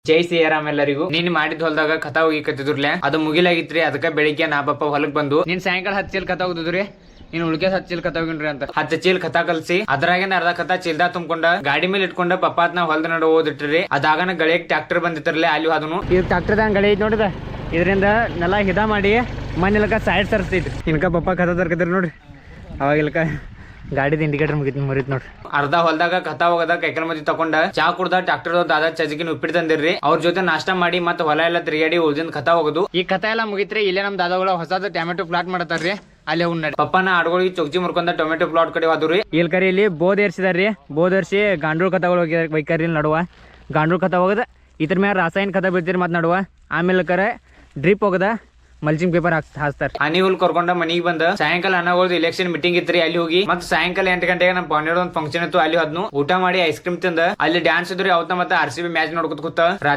ಜೈ ಶ್ರೀರಾಮ್ ಎಲ್ಲರಿಗೂ. ನೀನ್ ಮಾಡಿದ ಹೊಲದಾಗ ಕಥಾ ಹೋಗಿಕತ್ತಿದ್ರಲೆ ಅದು ಮುಗಿಲಾಗಿತ್ರಿ. ಅದಕ್ಕ ಬೆಳಿಗ್ಗೆ ನಾ ಪಪ್ಪ ಹೊಲಕ್ ಬಂದು ನೀನ್ ಸಾಯಂಕಾಲ 10 ಚೀಲ ಕಥಾ ಹೋಗಿದ್ರಿ. ನೀನ್ ಉಳ್ಕೆ 10 ಚೀಲ ಕಥಾ ಹೋಗಿನ್ರಿ ಅಂತ 10 ಚೀಲ ಕಥಾ ಕಲ್ಸಿ ಅದ್ರಾಗೇನ ಅರ್ಧ ಕಥಾ ಚೀಲ್ದ ತುಂಬ್ಕೊಂಡ ಗಾಡಿ ಮೇಲೆ ಇಟ್ಕೊಂಡ ಪಪ್ಪಾತ್ನ ಹೊಲದ ನಡು ಓದಿಟ್ರಿ. ಅದಾಗನ ಗಳಿಯಕ್ ಟ್ರಾಕ್ಟರ್ ಬಂದಿತ್ತರ್ಲೆ ಅಲ್ಲಿ ಅದನ್ನು ಇದು ಟ್ರಾಕ್ಟರ್ ಗಾಳಿ ಐತಿ ನೋಡಿದ. ಇದರಿಂದ ನೆಲ ಹಿದ ಮಾಡಿ ಮನೆಲಕ ಸೈಡ್ ಸರ್ಸ್ತೈತಿ. ಇನ್ಕ ಪಪ್ಪ ಕಥಾ ತರ್ಕದ್ರಿ ನೋಡ್ರಿ. ಅವಾಗ ಇಲ್ಕ ಗಾಡಿದ ಇಂಡಿಕೇಟರ್ ಮುರಿತ್ ನೋಡ್ರಿ. ಅರ್ಧ ಹೊಲದಾಗ ಕಥಾ ಹೋಗದ ಕೈಕಲ್ ಮದಿ ತಕೊಂಡ ಚಾ ಕುಡ್ದ ಟ್ರಾಕ್ಟರ್ ದಾದ ಚಜಿಗಿನ ಉಪ್ಪಿಟ್ಟು ತಂದಿರ್ರಿ. ಅವ್ರ ಜೊತೆ ನಾಷ್ಟಾ ಮಾಡಿ ಮತ್ತೆ ಹೊಲ ಎಲ್ಲ ತಿರುಗಾಡಿ ಉಳ್ದಿನ ಕಥಾ ಹೋಗುದು. ಈ ಕಥಾ ಎಲ್ಲ ಮುಗಿತ್ರಿ. ಇಲ್ಲೇ ನಮ್ ದಾದಾಗಳ ಹೊಸದ ಟೊಮೆಟೊ ಪ್ಲಾಟ್ ಮಾಡತಾರ್ರಿ. ಅಲ್ಲಿ ಅವ್ನ ಪಪ್ಪನ ಆಡ್ಗಳಿಗೆ ಚೊಕ್ಚಿ ಮುರ್ಕೊಂಡ ಟೊಮೆಟೊ ಪ್ಲಾಟ್ ಕಡೆ ಹೋದ್ರಿ. ಇಲ್ಲಿ ಕರಿ ಇಲ್ಲಿ ಬೋದ್ ಏರ್ಸಿದಾರ್ರಿ. ಬೋದ್ ಏರ್ಸಿ ಗಾಂಡ್ರೂಳ್ ಕಥಾಗಳು ಬೈಕಾರಿ ನಡುವ ಗಾಂಡ್ರೂಳ್ ಕಥಾ ಹೋಗದ. ಇದ್ರ ಮ್ಯಾಲ ರಾಸಾಯನಿಕ ಕಥಾ ಬೀಳ್ತೀರಿ ಮತ್ ನಡುವ. ಆಮೇಲೆ ಕರೆ ಡ್ರಿಪ್ ಹೋಗದ ಮಲ್ಚಿಂಗ್ ಪೇಪರ್ ಹಾಕ್ತಾರ. ಹನಿ ಹುಲ್ ಕರ್ಕೊಂಡ ಮನಿಗೆ ಬಂದ ಸಾಯಂಕಾಲ ಅನ್ನಗೋದು ಎಲೆಕ್ಷನ್ ಮೀಟಿಂಗ್ ಇತ್ರಿ. ಅಲ್ಲಿ ಹೋಗಿ ಮತ್ತೆ ಸಾಯಂಕಾಲ 8 ಗಂಟೆಗೆ ನಮ್ಮ ಪಾಂಡ್ಯದ ಒಂದು ಫಂಕ್ಷನ್ ಇತ್ತು. ಅಲ್ಲಿ ಅದನ್ನು ಊಟ ಮಾಡಿ ಐಸ್ ಕ್ರೀಮ್ ತಿಂದ ಅಲ್ಲಿ ಡ್ಯಾನ್ಸ್ ಇದ್ರಿ. ಅವತ್ತ ಮತ್ತೆ RCB ಮ್ಯಾಚ್ ನೋಡ್ಕೊತ ಕೂತ